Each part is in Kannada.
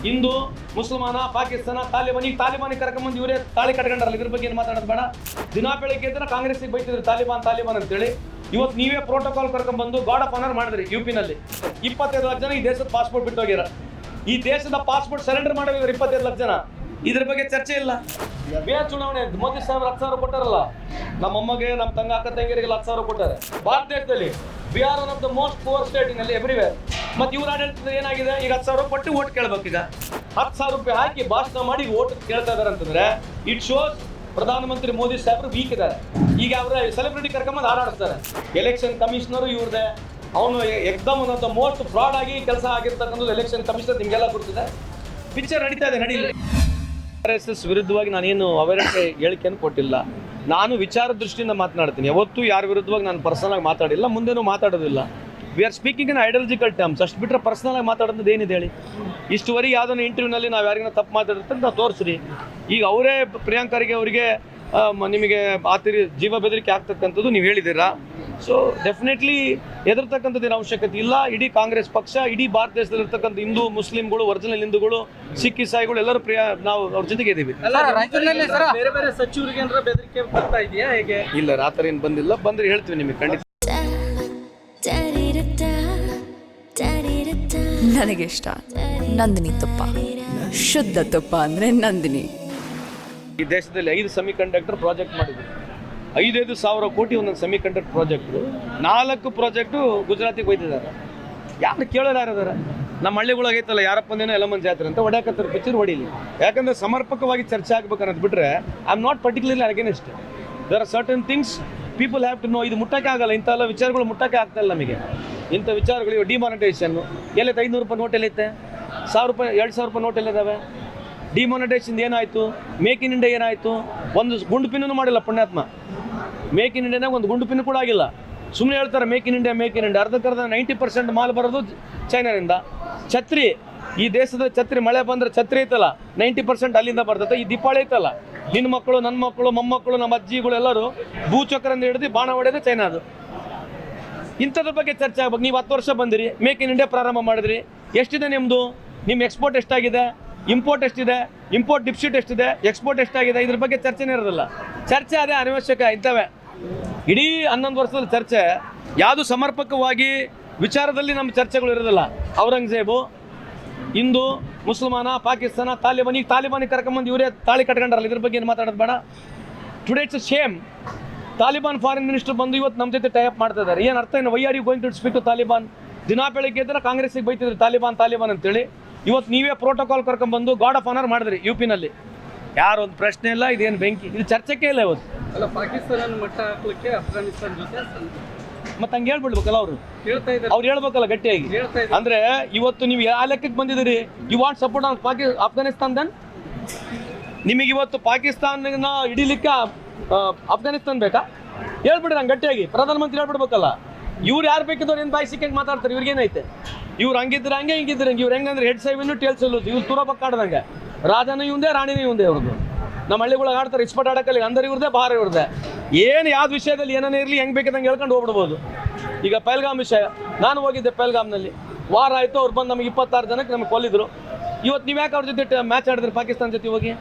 ಹಿಂದೂ ಮುಸಲ್ಮಾನ ಪಾಕಿಸ್ತಾನ ತಾಲಿಬಾನಿಗೆ ಕರ್ಕೊಂಬಂದು ಇವರೇ ತಾಳಿ ಕಟ್ಕೊಂಡ್ರಲ್ಲ. ಇದ್ರ ಬಗ್ಗೆ ಏನು ಮಾತಾಡೋದು ಬೇಡ. ದಿನ ಬೆಳಿಗ್ಗೆ ಇದ್ರೆ ಕಾಂಗ್ರೆಸ್ಗೆ ಬೈತಿದ್ರು ತಾಲಿಬಾನ್ ಅಂತೇಳಿ. ಇವತ್ತು ನೀವೇ ಪ್ರೋಟೋಕಾಲ್ ಕರ್ಕೊಂಡ್ಬಂದು ಗಾಡ್ ಆಫ್ ಆನರ್ ಮಾಡಿದ್ರಿ. ಯುಪಿನಲ್ಲಿ 25 ಲಕ್ಷ ಜನ ಈ ದೇಶದ ಪಾಸ್ಪೋರ್ಟ್ ಬಿಟ್ಟು ಹೋಗ್ಯಾರ. ಈ ದೇಶದ ಪಾಸ್ಪೋರ್ಟ್ ಸರೆಂಡರ್ ಮಾಡಿದ್ರು 25 ಲಕ್ಷ ಜನ. ಇದ್ರ ಬಗ್ಗೆ ಚರ್ಚೆ ಇಲ್ಲ. ಬೇರೆ ಚುನಾವಣೆ ಮೋದಿ ಸಾಹೇಬ್ರು 10,000 ಕೊಟ್ಟಾರಲ್ಲ, ನಮ್ಮ ಅಮ್ಮಗೆ ನಮ್ಮ ಅಕ್ಕ ತಂಗಿಯರಿಗೆ 10,000 ಕೊಟ್ಟಾರೆ. ಭಾರತ ದೇಶದಲ್ಲಿ Bihar one of the most poor state in everywhere. ಮತ್ತೆ ಇವ್ರು ಆಡಳಿತದ ಏನಾಗಿದೆ, ಈಗ 10,000 ಕೊಟ್ಟು ಓಟ್ ಕೇಳ್ಬೇಕು. ಈಗ 10,000 ರೂಪಾಯಿ ಹಾಕಿ ಭಾಷಣ ಮಾಡಿ ಓಟ್ ಕೇಳ್ತಾ ಇದಾರೆ ಅಂತಂದ್ರೆ ಇಟ್ ಶೋಸ್ ಪ್ರಧಾನಮಂತ್ರಿ ಮೋದಿ ಸಾಹೇಬ್ರು ವೀಕ್ ಇದ್ದಾರೆ. ಈಗ ಅವರ ಸೆಲೆಬ್ರಿಟಿ ಕರ್ಕೊಂಬಂದು ಹಾರಾಡಿಸ್ತಾರೆ. ಎಲೆಕ್ಷನ್ ಕಮಿಷನರು ಇವ್ರದೇ. ಅವನು ಎಕ್ದಮ್ one of the most fraud ಆಗಿ ಕೆಲಸ ಆಗಿರ್ತಕ್ಕಂಥದ್ದು ಎಲೆಕ್ಷನ್ ಕಮಿಷನರ್. ನಿಮಗೆಲ್ಲ ಗೊತ್ತಿದೆ. ಪಿಕ್ಚರ್ ನಡೀತಾ ಇದೆ, ನಡೀಲಿ. RSS ವಿರುದ್ಧವಾಗಿ ನಾನೇನು ಅವರಿಗೆ ಹೇಳಿಕೆಯನ್ನು ಕೊಟ್ಟಿಲ್ಲ. ನಾನು ವಿಚಾರ ದೃಷ್ಟಿಯಿಂದ ಮಾತನಾಡ್ತೀನಿ. ಯಾವತ್ತೂ ಯಾರ ವಿರುದ್ಧವಾಗಿ ನಾನು ಪರ್ಸನಲ್ ಆಗಿ ಮಾತಾಡಿಲ್ಲ, ಮುಂದೆನೂ ಮಾತಾಡೋದಿಲ್ಲ. We are speaking in ideological terms. ಅಷ್ಟು ಬಿಟ್ಟರೆ ಪರ್ಸನಲ್ ಆಗಿ ಮಾತಾಡೋದು ಏನಿದೆ ಹೇಳಿ? ಇಷ್ಟುವರೆಗೆ ಯಾವುದೋ ಇಂಟರ್ವ್ಯೂನಲ್ಲಿ ನಾವು ಯಾರಿಗಿನ ತಪ್ಪು ಮಾತಾಡಿರ್ತಾರೆ ನಾವು ತೋರಿಸ್ರಿ. ಈಗ ಅವರೇ ಪ್ರಿಯಾಂಕರಿಗೆ ಅವರಿಗೆ ನಿಮಗೆ ಜೀವ ಬೆದರಿಕೆ ಆಗ್ತಕ್ಕಂಥದ್ದು ನೀವು ಹೇಳಿದ್ದೀರಾ. ಸೊ ಡೆಫಿನೆಟ್ಲಿ ಎದುರ್ತಕ್ಕಂಥದ್ದೇನು ಅವಶ್ಯಕತೆ ಇಲ್ಲ. ಇಡೀ ಕಾಂಗ್ರೆಸ್ ಪಕ್ಷ, ಇಡೀ ಭಾರತ ದೇಶದಲ್ಲಿರ್ತಕ್ಕಂಥ ಹಿಂದೂ ಮುಸ್ಲಿಂಗಳು, ಒರಿಜಿನಲ್ ಹಿಂದೂಗಳು, ಸಿಖ್ ಇಸಾಯಿಗಳು ಎಲ್ಲರೂ ನಾವು ಅವ್ರ ಜೊತೆಗೆ ಇದ್ದೀವಿ. ಬೇರೆ ಬೇರೆ ಸಚಿವರಿಗೆ ಏನಾರ ಬೆದರಿಕೆ ಬರ್ತಾ ಇದೆಯಾ ಹೇಗೆ? ಇಲ್ಲ, ಆ ಥರ ಏನು ಬಂದಿಲ್ಲ. ಬಂದರೆ ಹೇಳ್ತೀವಿ ನಿಮಗೆ ಖಂಡಿತ. ನನಗಿಷ್ಟ ನಂದಿನಿ ತುಪ್ಪ, ಶುದ್ಧ ತುಪ್ಪ ಅಂದರೆ ನಂದಿನಿ. ಈ ದೇಶದಲ್ಲಿ 5 ಸೆಮಿಕಂಡಕ್ಟರ್ ಪ್ರಾಜೆಕ್ಟ್ ಮಾಡಿದ್ರು. 5,000 ಕೋಟಿ ಒಂದೊಂದು ಸೆಮಿಕಂಡಕ್ಟರ್ ಪ್ರಾಜೆಕ್ಟು. 4 ಪ್ರಾಜೆಕ್ಟು ಗುಜರಾತಿಗೆ ಒಯ್ದಿದ್ದಾರೆ. ಯಾರು ಕೇಳೋರು ಯಾರಿದ್ದಾರೆ? ನಮ್ಮ ಹಳ್ಳಿಗಳಾಗೈತಲ್ಲ, ಯಾರಪ್ಪಂದೇನೋ ಎಲ್ಲಮ್ಮನ ಜಾತ್ರೆ ಅಂತ ಹೊಡ್ಯಾಕತ್ತರ ಪಿಕ್ಚರ್ ಹೊಡೀಲಿ. ಯಾಕಂದರೆ ಸಮರ್ಪಕವಾಗಿ ಚರ್ಚೆ ಆಗ್ಬೇಕು ಅನ್ನೋದು ಬಿಟ್ಟರೆ I am not particularly against. There are certain things people have to know. ಇದು ಮುಟ್ಟಕ್ಕೆ ಆಗಲ್ಲ, ಇಂಥೆಲ್ಲ ವಿಚಾರಗಳು ಮುಟ್ಟಕ್ಕೆ ಆಗ್ತಾಯಿಲ್ಲ ನಮಗೆ. ಇಂಥ ವಿಚಾರಗಳು ಡಿಮಾನಿಟೈಸೇಷನ್ನು ಎಲ್ಲೈತೆ? 500 ರೂಪಾಯಿ ನೋಟ್ ಎಲ್ಲೈತೆ? 1,000 ರೂಪಾಯಿ 2,000 ರೂಪಾಯಿ ನೋಟ್ ಎಲ್ಲಿದ್ದಾವೆ? ಡಿಮಾನಿಟೈಸೇಷನ್ ಏನಾಯಿತು? ಮೇಕ್ ಇನ್ ಇಂಡಿಯಾ ಏನಾಯಿತು? ಒಂದು ಗುಂಡು ಪಿನ್ನೂ ಮಾಡಿಲ್ಲ ಪುಣ್ಯಾತ್ಮ. ಮೇಕ್ ಇನ್ ಇಂಡಿಯಾನಾಗ ಒಂದು ಗುಂಡು ಪಿನ್ನು ಕೂಡ ಆಗಿಲ್ಲ. ಸುಮ್ಮನೆ ಹೇಳ್ತಾರೆ ಮೇಕ್ ಇನ್ ಇಂಡಿಯಾ. ಅರ್ಧಕ್ಕರ್ಧ 90% ಮಾಲ್ ಬರೋದು ಚೈನಾದಿಂದ. ಛತ್ರಿ, ಈ ದೇಶದ ಛತ್ರಿ, ಮಳೆ ಬಂದರೆ ಛತ್ರಿ ಐತಲ್ಲ 90% ಅಲ್ಲಿಂದ ಬರ್ತದೆ. ಈ ದೀಪಾವಳಿ ಐತಲ್ಲ, ನಿನ್ನ ಮಕ್ಕಳು, ನನ್ನ ಮಕ್ಕಳು, ಮೊಮ್ಮಕ್ಕಳು, ನಮ್ಮ ಅಜ್ಜಿಗಳು ಎಲ್ಲರೂ ಭೂಚಕ್ರಿಂದ ಹಿಡಿದು ಬಾಣ ಹೊಡೆಯೋದು ಚೈನಾದು. ಇಂಥದ್ರ ಬಗ್ಗೆ ಚರ್ಚೆ ಆಗ್ಬೇಕು. ನೀವು 10 ವರ್ಷ ಬಂದಿರಿ, ಮೇಕ್ ಇನ್ ಇಂಡಿಯಾ ಪ್ರಾರಂಭ ಮಾಡಿದ್ರಿ. ಎಷ್ಟಿದೆ ನಿಮ್ಮದು? ನಿಮ್ಮ ಎಕ್ಸ್ಪೋರ್ಟ್ ಎಷ್ಟಾಗಿದೆ? ಇಂಪೋರ್ಟ್ ಎಷ್ಟಿದೆ? ಇಂಪೋರ್ಟ್ ಡಿಫಿಸಿಟ್ ಎಷ್ಟಿದೆ? ಎಕ್ಸ್ಪೋರ್ಟ್ ಎಷ್ಟಾಗಿದೆ? ಇದ್ರ ಬಗ್ಗೆ ಚರ್ಚೆನೇ ಇರೋದಿಲ್ಲ. ಚರ್ಚೆ ಅದೇ ಅನವಶ್ಯಕ. ಇಂಥವೇ ಇಡೀ 11 ವರ್ಷದಲ್ಲಿ ಚರ್ಚೆ ಯಾವುದು ಸಮರ್ಪಕವಾಗಿ ವಿಚಾರದಲ್ಲಿ ನಮ್ಮ ಚರ್ಚೆಗಳು ಇರೋದಿಲ್ಲ. ಔರಂಗಜೇಬು, ಹಿಂದೂ ಮುಸಲ್ಮಾನ ಪಾಕಿಸ್ತಾನ ತಾಲಿಬಾನಿಗೆ ಕರ್ಕೊಂಬಂದು ಇವರೇ ತಾಳಿ ಕಟ್ಕೊಂಡ್ರಲ್ಲ. ಇದ್ರ ಬಗ್ಗೆ ಏನು ಮಾತಾಡೋದು ಬೇಡ. Today it's a Shem. Taliban foreign minister ಬಂದು ಇವತ್ತು ನಮ್ಮ ಜೊತೆ ಟೈ ಅಪ್ ಮಾಡ್ತಾ ಇದ್ದಾರೆ. ಏನು ಅರ್ಥ ಏನು? Why are you going to speak to Taliban? ದಿನ ಬೆಳಿಗ್ಗೆ ಇದ್ರೆ ಕಾಂಗ್ರೆಸ್ಗೆ ಬೈತಿದ್ರು ತಾಲಿಬಾನ್ ಅಂತೇಳಿ. ಇವತ್ತು ನೀವೇ ಪ್ರೋಟೋಕಾಲ್ ಕರ್ಕೊಂಡ್ಬಂದು ಗಾಡ್ ಆಫ್ ಆನರ್ ಮಾಡಿದ್ರಿ ಯುಪಿನಲ್ಲಿ. ಯಾರು ಒಂದು ಪ್ರಶ್ನೆ ಇಲ್ಲ. ಇದೇನು ಬೆಂಕಿ? ಇದು ಚರ್ಚೆಗೆ ಇಲ್ಲ ಇವತ್ತು. ಅಲ್ಲ, ಪಾಕಿಸ್ತಾನ ಮಟ್ಟ ಹಾಕ್ಲಿಕ್ಕೆ ಅಫ್ಘಾನಿಸ್ತಾನ ಜೊತೆ ಮತ್ತೆ ಹಂಗೆ ಹೇಳ್ಬಿಡ್ಬೇಕಲ್ಲ ಅವರು. ಹೇಳ್ತಾ ಇದ್ದಾರೆ, ಅವ್ರು ಹೇಳ್ಬೇಕಲ್ಲ ಗಟ್ಟಿಯಾಗಿ. ಅಂದ್ರೆ ಇವತ್ತು ನೀವು ಯಾವ ಲೆಕ್ಕಕ್ಕೆ ಬಂದಿದ್ದೀರಿ? You want support on Afghanistan then? ನಿಮಗೆ ಇವತ್ತು ಪಾಕಿಸ್ತಾನ ಹಿಡಿಲಿಕ್ಕೆ ಅಫ್ಘಾನಿಸ್ತಾನ್ ಬೇಕಾ? ಹೇಳ್ಬಿಡ್ರಿ ನಂಗೆ ಗಟ್ಟಿಯಾಗಿ. ಪ್ರಧಾನಮಂತ್ರಿ ಹೇಳ್ಬಿಡ್ಬೇಕಲ್ಲ. ಇವ್ರು ಯಾರು ಬೇಕಿದ್ದವ್ರು ಏನು ಬಾಯಿ ಸಿಕ್ಕಂಗೆ ಮಾತಾಡ್ತಾರೆ. ಇವ್ರಿಗೇನೈತೆ? ಇವ್ರು ಹಂಗಿದ್ರೆ ಹಂಗೆ, ಹಿಂಗಿದ್ರೆ ಹಂಗೆ. ಇವ್ರು ಹೆಂಗಂದ್ರೆ ಹೆಡ್ ಸೈವನ್ನು ಟೇಲ್ ಸಲ್ಲೋದು. ಇವ್ರು ತುರ ಬಕ್ಕಾಡ್ದಂಗೆ. ರಾಜನೂ ಇವಂದೇ, ರಾಣಿನೂ ಇವಂದೇ. ಅವ್ರದ್ದು ನಮ್ಮ ಹಳ್ಳಿಗಳಿಗೆ ಆಡ್ತಾರೆ ಇಸ್ಪಟ್ ಆಡೋಕ್ಕಲ್ಲಿ. ಅಂದರೆ ಇವ್ರದೇ, ಭಾರ ಇವ್ರದೇ. ಏನು ಯಾವ್ದು ವಿಷಯದಲ್ಲಿ ಏನೇ ಇರಲಿ ಹೆಂಗೆ ಬೇಕಿದ್ದಂಗೆ ಹೇಳ್ಕೊಂಡು ಹೋಗ್ಬಿಡ್ಬೋದು. ಈಗ ಪಹಲ್ಗಾಮ್ ವಿಷಯ, ನಾನು ಹೋಗಿದ್ದೆ ಪಹಲ್ಗಾಮ್ನಲ್ಲಿ. ವಾರ ಆಯಿತು, ಅವ್ರು ಬಂದು ನಮಗೆ 26 ಜನಕ್ಕೆ ನಮಗೆ ಕೊಲ್ಲಿದ್ರು. ಇವತ್ತು ನೀವು ಯಾಕೆ ಅವ್ರ ಜೊತೆ ಮ್ಯಾಚ್ ಆಡಿದ್ರಿ ಪಾಕಿಸ್ತಾನ ಜೊತೆ ಹೋಗಿ?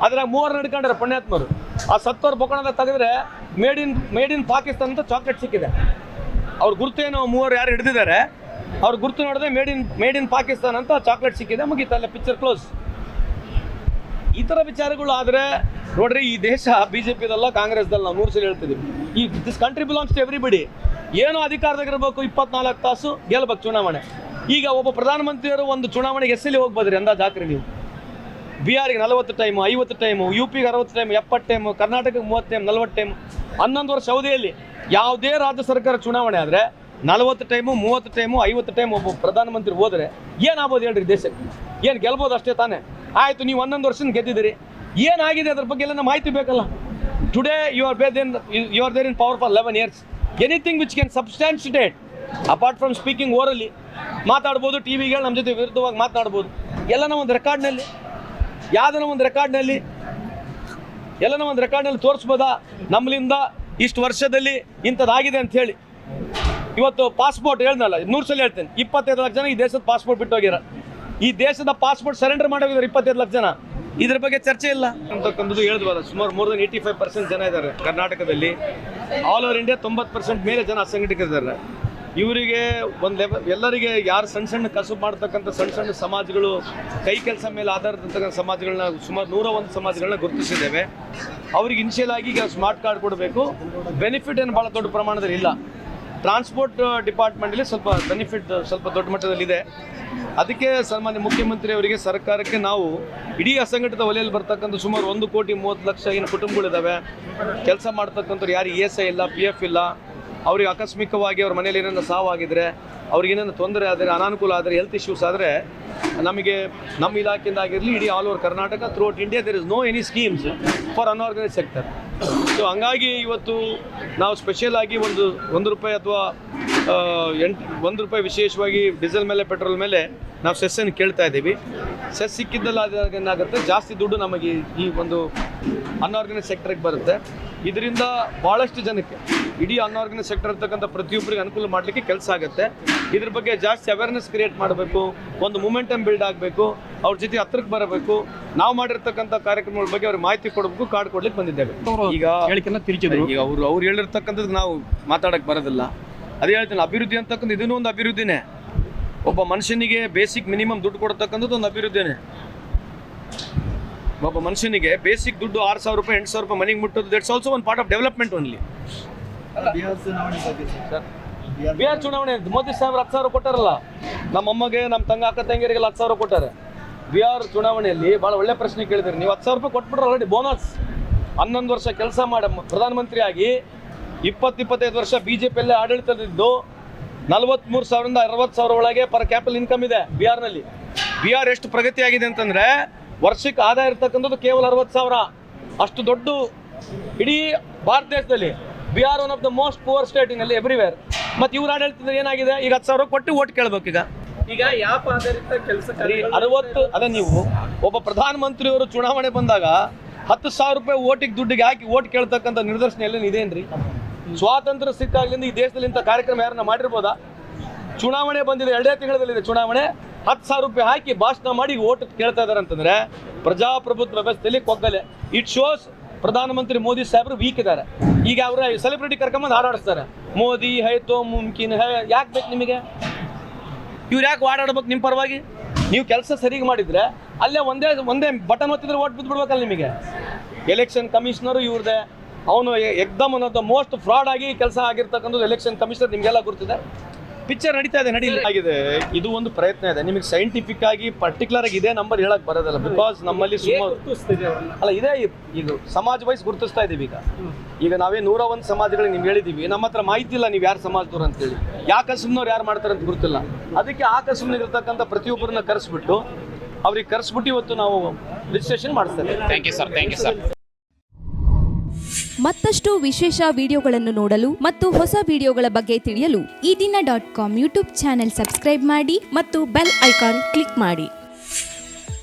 ಅದ್ರಾಗ 3 ನಡ್ಕೊಂಡ್ರೆ ಪುಣ್ಯಾತ್ಮರು. ಆ ಸತ್ತೋರು ಬೊಕ್ಕಣದಾಗ ತೆಗೆದ್ರೆ ಮೇಡ್ ಇನ್ ಪಾಕಿಸ್ತಾನ ಅಂತ ಚಾಕ್ಲೇಟ್ ಸಿಕ್ಕಿದೆ. ಅವ್ರ ಗುರುತು ಏನು 3 ಯಾರು ಹಿಡಿದಿದ್ದಾರೆ, ಅವ್ರ ಗುರುತು ನೋಡಿದ್ರೆ ಮೇಡ್ ಇನ್ ಪಾಕಿಸ್ತಾನ ಅಂತ ಚಾಕ್ಲೇಟ್ ಸಿಕ್ಕಿದೆ. ಮುಗೀತಲ್ಲ, ಪಿಕ್ಚರ್ ಕ್ಲೋಸ್. ಈ ಥರ ವಿಚಾರಗಳು ಆದರೆ ನೋಡ್ರಿ, ಈ ದೇಶ BJPದಲ್ಲ ಕಾಂಗ್ರೆಸ್ದಲ್ಲ. ನಾವು 100 ಸಲ ಹೇಳ್ತಿದ್ದೀವಿ. ಈ this country belongs to everybody. ಏನೋ ಅಧಿಕಾರದಾಗಿರ್ಬೇಕು, 24 ತಾಸು ಗೆಲ್ಬೇಕು ಚುನಾವಣೆ. ಈಗ ಒಬ್ಬ ಪ್ರಧಾನಮಂತ್ರಿಯವರು ಒಂದು ಚುನಾವಣೆಗೆ ಎಸ್ಸಲ್ಲಿ ಹೋಗ್ಬೋದ್ರಿ? ಅಂದಾಜು ಹಾಕ್ರಿ ನೀವು. ಬಿಹಾರಿಗೆ 40 ಟೈಮು, 50 ಟೈಮು, UPಗೆ 60 ಟೈಮು, 70 ಟೈಮು, ಕರ್ನಾಟಕಕ್ಕೆ 30 ಟೈಮು, 40 ಟೈಮು. 11 ವರ್ಷ ಅವಧಿಯಲ್ಲಿ ಯಾವುದೇ ರಾಜ್ಯ ಸರ್ಕಾರ ಚುನಾವಣೆ ಆದರೆ 40 ಟೈಮು, 30 ಟೈಮು, 50 ಟೈಮು ಒಬ್ಬ ಪ್ರಧಾನಮಂತ್ರಿ ಹೋದರೆ ಏನಾಗ್ಬೋದು ಹೇಳ್ರಿ ದೇಶಕ್ಕೆ? ಏನು ಗೆಲ್ಬೋದು ಅಷ್ಟೇ ತಾನೇ? ಆಯಿತು, ನೀವು 11 ವರ್ಷದಿಂದ ಗೆದ್ದಿದ್ದೀರಿ. ಏನಾಗಿದೆ ಅದ್ರ ಬಗ್ಗೆ ಎಲ್ಲ ಮಾಹಿತಿ ಬೇಕಲ್ಲ. Today you are there in power for 11 years. Anything which can substantiate apart from speaking orally ಮಾತಾಡ್ಬೋದು. ಟಿವಿಗೆ ನಮ್ಮ ಜೊತೆ ವಿರುದ್ಧವಾಗಿ ಮಾತನಾಡ್ಬೋದು. ಎಲ್ಲನ ಒಂದು ರೆಕಾರ್ಡ್ನಲ್ಲಿ, ಯಾವುದನ್ನ ಒಂದು ರೆಕಾರ್ಡ್ನಲ್ಲಿ, ಎಲ್ಲನ ಒಂದು ರೆಕಾರ್ಡ್ನಲ್ಲಿ ತೋರಿಸ್ಬೋದಾ ನಮ್ಮಲಿಂದ ಇಷ್ಟು ವರ್ಷದಲ್ಲಿ ಇಂಥದ್ದಾಗಿದೆ ಅಂಥೇಳಿ? ಇವತ್ತು ಪಾಸ್ಪೋರ್ಟ್ ಹೇಳ್ದಲ್ಲ, 100 ಸಲ ಹೇಳ್ತೇನೆ, 25 ಲಕ್ಷ ಜನ ಈ ದೇಶದ ಪಾಸ್ಪೋರ್ಟ್ ಬಿಟ್ಟು ಹೋಗ್ಯಾರ. ಈ ದೇಶದ ಪಾಸ್ಪೋರ್ಟ್ ಸರೆಂಡರ್ ಮಾಡೋಗಿದ್ದಾರೆ 25 ಲಕ್ಷ ಜನ. ಇದ್ರ ಬಗ್ಗೆ ಚರ್ಚೆ ಇಲ್ಲ ಅಂತಕ್ಕಂಥದ್ದು ಹೇಳಿದ್ವಲ್ಲ. ಸುಮಾರು ಮೋರ್ ದನ್ 85% ಜನ ಇದ್ದಾರೆ ಕರ್ನಾಟಕದಲ್ಲಿ. ಆಲ್ ಓವರ್ ಇಂಡಿಯಾ 90% ಮೇಲೆ ಜನ ಅಸಂಘಟಿತರಿದ್ದಾರೆ. ಇವರಿಗೆ ಒಂದು ಲೆವೆಲ್, ಎಲ್ಲರಿಗೆ ಯಾರು ಸಣ್ಣ ಸಣ್ಣ ಕಸುಬು ಮಾಡ್ತಕ್ಕಂಥ ಸಣ್ಣ ಸಣ್ಣ ಸಮಾಜಗಳು, ಕೈ ಕೆಲಸ ಮೇಲೆ ಆಧಾರಿತಕ್ಕಂಥ ಸಮಾಜಗಳನ್ನ ಸುಮಾರು 101 ಸಮಾಜಗಳನ್ನ ಗುರುತಿಸಿದ್ದೇವೆ. ಅವ್ರಿಗೆ ಇನಿಷಿಯಲ್ ಆಗಿ ಈಗ ಸ್ಮಾರ್ಟ್ ಕಾರ್ಡ್ ಕೊಡಬೇಕು. ಬೆನಿಫಿಟ್ ಏನು ಭಾಳ ದೊಡ್ಡ ಪ್ರಮಾಣದಲ್ಲಿ ಇಲ್ಲ. ಟ್ರಾನ್ಸ್ಪೋರ್ಟ್ ಡಿಪಾರ್ಟ್ಮೆಂಟಲ್ಲಿ ಸ್ವಲ್ಪ ಬೆನಿಫಿಟ್ ಸ್ವಲ್ಪ ದೊಡ್ಡ ಮಟ್ಟದಲ್ಲಿದೆ. ಅದಕ್ಕೆ ಸನ್ಮಾನ್ಯ ಮುಖ್ಯಮಂತ್ರಿ ಅವರಿಗೆ, ಸರ್ಕಾರಕ್ಕೆ ನಾವು ಇಡೀ ಅಸಂಘಟಿತ ವಲಯದಲ್ಲಿ ಬರ್ತಕ್ಕಂಥ ಸುಮಾರು 1,30,00,000 ಏನು ಕುಟುಂಬಗಳಿದ್ದಾವೆ, ಕೆಲಸ ಮಾಡ್ತಕ್ಕಂಥವ್ರು ಯಾರು ESI ಇಲ್ಲ, PF ಇಲ್ಲ, ಅವ್ರಿಗೆ ಆಕಸ್ಮಿಕವಾಗಿ ಅವ್ರ ಮನೇಲಿ ಏನೇನು ಸಾವಾಗಿದ್ರೆ, ಅವ್ರಿಗೇನೇನು ತೊಂದರೆ ಆದರೆ, ಅನಾನುಕೂಲ ಆದರೆ, ಹೆಲ್ತ್ ಇಶ್ಯೂಸ್ ಆದರೆ, ನಮಗೆ ನಮ್ಮ ಇಲಾಖೆಯಿಂದ ಆಗಿರಲಿ ಇಡೀ all over Karnataka throughout India there is no any schemes for unorganised sector. So ಹಂಗಾಗಿ ಇವತ್ತು ನಾವು ಸ್ಪೆಷಲ್ ಆಗಿ ಒಂದು ರೂಪಾಯಿ ಅಥವಾ ₹1 ವಿಶೇಷವಾಗಿ ಡೀಸೆಲ್ ಮೇಲೆ, ಪೆಟ್ರೋಲ್ ಮೇಲೆ ನಾವು ಸೆಸ್ಸನ್ನು ಕೇಳ್ತಾ ಇದ್ದೀವಿ. ಸೆಸ್ ಸಿಕ್ಕಿದ್ದಲ್ಲ ಅದಾಗ ಏನಾಗುತ್ತೆ, ಜಾಸ್ತಿ ದುಡ್ಡು ನಮಗೆ ಈ ಒಂದು ಅನ್ಆರ್ಗನೈಸ್ ಸೆಕ್ಟರ್ಗೆ ಬರುತ್ತೆ. ಇದರಿಂದ ಭಾಳಷ್ಟು ಜನಕ್ಕೆ, ಇಡೀ ಅನ್ಆರ್ಗನೈಸ್ ಸೆಕ್ಟರ್ ಇರ್ತಕ್ಕಂಥ ಪ್ರತಿಯೊಬ್ಬರಿಗೆ ಅನುಕೂಲ ಮಾಡಲಿಕ್ಕೆ ಕೆಲಸ ಆಗುತ್ತೆ. ಇದ್ರ ಬಗ್ಗೆ ಜಾಸ್ತಿ ಅವೇರ್ನೆಸ್ ಕ್ರಿಯೇಟ್ ಮಾಡಬೇಕು, ಒಂದು ಮೂಮೆಂಟಮ್ ಬಿಲ್ಡ್ ಆಗಬೇಕು, ಅವ್ರ ಜೊತೆ ಹತ್ರಕ್ಕೆ ಬರಬೇಕು. ನಾವು ಮಾಡಿರ್ತಕ್ಕಂಥ ಕಾರ್ಯಕ್ರಮಗಳ ಬಗ್ಗೆ ಅವ್ರಿಗೆ ಮಾಹಿತಿ ಕೊಡಬೇಕು, ಕಾರ್ಡ್ ಕೊಡ್ಲಿಕ್ಕೆ ಬಂದಿದ್ದೇವೆ. ಈಗ ಅವ್ರು ಹೇಳಿರ್ತಕ್ಕಂಥದ್ದು ನಾವು ಮಾತಾಡಕ್ಕೆ ಬರೋದಿಲ್ಲ. ಅದೇ ಹೇಳ್ತೀನಿ, ಅಭಿವೃದ್ಧಿ ಅಂತಕ್ಕಂಥ ಇದನ್ನೂ ಒಂದು ಅಭಿವೃದ್ಧಿನೇ. ಒಬ್ಬ ಮನುಷ್ಯನಿಗೆ ಬೇಸಿಕ್ ಮಿನಿಮಮ್ ದುಡ್ಡು ಕೊಡ್ತಕ್ಕಂಥದ್ದು ಒಂದು ಅಭಿವೃದ್ಧಿನೇ. ಒಬ್ಬ ಮನುಷ್ಯನಿಗೆ ಬೇಸಿಕ್ ದುಡ್ಡು ₹6,000 ₹8,000 ಮನೆಗೆ ಮುಟ್ಟೋದು, that's also one part of development only. Bihar ಚುನಾವಣೆ ಮೋದಿ ಸಾಹೇಬ್ರು 10,000 ಕೊಟ್ಟಾರಲ್ಲ, ನಮ್ಮ ಅಮ್ಮಗೆ, ನಮ್ಮ ಅಕ್ಕ ತಂಗಿಯರಿಗೆಲ್ಲ 10,000 ಕೊಟ್ಟಾರೆ. ಬಿಹಾರ್ ಚುನಾವಣೆಯಲ್ಲಿ ಭಾಳ ಒಳ್ಳೆ ಪ್ರಶ್ನೆ ಕೇಳಿದ್ರಿ ನೀವು. ₹10,000 ಕೊಟ್ಬಿಟ್ರೆ ಆಲ್ರೆಡಿ ಬೋನಸ್. 11 ವರ್ಷ ಕೆಲಸ ಮಾಡಿ ಪ್ರಧಾನಮಂತ್ರಿ ಆಗಿ 20-25 ವರ್ಷ BJಪಿಯಲ್ಲೇ ಆಡಳಿತದಿದ್ದು 43,000ರಿಂದ 60,000 ಒಳಗೆ ಪರ್ ಕ್ಯಾಪಿಟಲ್ ಇನ್ಕಮ್ ಇದೆ ಬಿಹಾರ್ನಲ್ಲಿ. ಬಿಹಾರ್ ಎಷ್ಟು ಪ್ರಗತಿ ಆಗಿದೆ ಅಂತಂದರೆ, ವರ್ಷಕ್ಕೆ ಆದಾಯ ಇರ್ತಕ್ಕಂಥದ್ದು ಕೇವಲ 60,000. ಅಷ್ಟು ದೊಡ್ಡ ಇಡೀ ಭಾರತ ದೇಶದಲ್ಲಿ Bihar one of the most poor state in everywhere. ಮತ್ತು ಇವ್ರು ಆಡಳಿತದ ಏನಾಗಿದೆ, ಈಗ 10,000 ಕೊಟ್ಟು ಓಟ್ ಕೇಳಬೇಕು. ಈಗ ಯಾಪ್ ಆಧಾರಿತ ಕೆಲಸ 60 ಅದೇ ನೀವು ಒಬ್ಬ ಪ್ರಧಾನಮಂತ್ರಿಯವರು ಚುನಾವಣೆ ಬಂದಾಗ ₹10,000 ಓಟಿಗೆ ದುಡ್ಡಿಗೆ ಹಾಕಿ ಓಟ್ ಕೇಳ್ತಕ್ಕಂಥ ನಿದರ್ಶನ ಎಲ್ಲ ಇದೇನ್ರಿ? ಸ್ವಾತಂತ್ರ್ಯ ಸಿಕ್ಕಾಗ್ಲಿಂದ ಈ ದೇಶದಲ್ಲಿ ಇಂಥ ಕಾರ್ಯಕ್ರಮ ಯಾರನ್ನ ಮಾಡಿರ್ಬೋದಾ? ಚುನಾವಣೆ ಬಂದಿದೆ, 2 ತಿಂಗಳಲ್ಲಿದೆ ಚುನಾವಣೆ, ₹10,000 ಹಾಕಿ ಭಾಷಣ ಮಾಡಿ ಓಟ್ ಕೇಳ್ತಾ ಇದಾರೆ ಅಂತಂದ್ರೆ ಪ್ರಜಾಪ್ರಭುತ್ವ ವ್ಯವಸ್ಥೆಯಲ್ಲಿ ಕೊಗ್ಗಲೆ. ಇಟ್ ಶೋಸ್ ಪ್ರಧಾನಮಂತ್ರಿ ಮೋದಿ ಸಾಹೇಬರು ವೀಕ್ ಇದ್ದಾರೆ. ಈಗ ಅವರ ಸೆಲೆಬ್ರಿಟಿ ಕರ್ಕೊಂಬಂದು ಹಾಡಾಡಿಸ್ತಾರೆ, ಮೋದಿ ಹೈ ತೋ ಮುಮ್ಕಿನ್ ಹೈ. ಯಾಕೆ ಬೇಕು ನಿಮಗೆ? ಇವ್ರು ಯಾಕೆ ಓಡಾಡ್ಬೇಕು ನಿಮ್ಮ ಪರವಾಗಿ? ನೀವು ಕೆಲಸ ಸರಿಗೆ ಮಾಡಿದರೆ ಅಲ್ಲೇ ಒಂದೇ ಬಟನ್ ಒತ್ತಿದ್ರೆ ಓಟ್ ಬಿದ್ದುಬಿಡ್ಬೇಕಲ್ಲ ನಿಮಗೆ. ಎಲೆಕ್ಷನ್ ಕಮಿಷನರು ಇವ್ರದೇ, ಅವನು ಎಕ್ದಮ್ ಅನ್ನೋದು ಮೋಸ್ಟ್ ಫ್ರಾಡ್ ಆಗಿ ಕೆಲಸ ಆಗಿರ್ತಕ್ಕಂಥದ್ದು ಎಲೆಕ್ಷನ್ ಕಮಿಷನರ್. ನಿಮಗೆಲ್ಲ ಗುರುತಿದೆ, ಪಿಕ್ಚರ್ ನಡೀತಾ ಇದೆ, ಆಗಿದೆ. ಇದು ಒಂದು ಪ್ರಯತ್ನ ಇದೆ. ನಿಮಗೆ ಸೈಂಟಿಫಿಕ್ ಆಗಿ ಪರ್ಟಿಕ್ಯುಲರ್ ಆಗಿ ಇದೇ ನಂಬರ್ ಹೇಳಕ್ ಬರೋದಲ್ಲ. ಬಿಕಾಸ್ ನಮ್ಮಲ್ಲಿ ಅಲ್ಲ ಇದೆ, ಇದು ಸಮಾಜ ವೈಸ್ ಗುರುತಿಸ್ತಾ ಇದೀವಿ. ಈಗ ನಾವೇ 101 ಸಮಾಜಗಳಿಗೆ ನಿಮ್ಗೆ ಹೇಳಿದೀವಿ. ನಮ್ಮ ಹತ್ರ ಮಾಹಿತಿ ಇಲ್ಲ ನೀವು ಯಾರು ಸಮಾಜದವ್ರು ಅಂತೇಳಿ, ಯಾವ ಕಸುಬ್ನವ್ರು ಯಾರು ಮಾಡ್ತಾರೆ ಅಂತ ಗೊತ್ತಿಲ್ಲ. ಅದಕ್ಕೆ ಆ ಕಸುಬ್ನಾಗ ಇರ್ತಕ್ಕಂಥ ಪ್ರತಿಯೊಬ್ಬರನ್ನ ಕರೆಸ್ಬಿಟ್ಟು ಇವತ್ತು ನಾವು ರಿಜಿಸ್ಟ್ರೇಷನ್ ಮಾಡಿಸ್ತೇವೆ. Thank you sir. ಮತ್ತಷ್ಟು ವಿಶೇಷ ವಿಡಿಯೋಗಳನ್ನು ನೋಡಲು ಮತ್ತು ಹೊಸ ವಿಡಿಯೋಗಳ ಬಗ್ಗೆ ತಿಳಿಯಲು EDina.com ಯೂಟ್ಯೂಬ್ ಚಾನೆಲ್ ಸಬ್ಸ್ಕ್ರೈಬ್ ಮಾಡಿ ಮತ್ತು ಬೆಲ್ ಐಕಾನ್ ಕ್ಲಿಕ್ ಮಾಡಿ.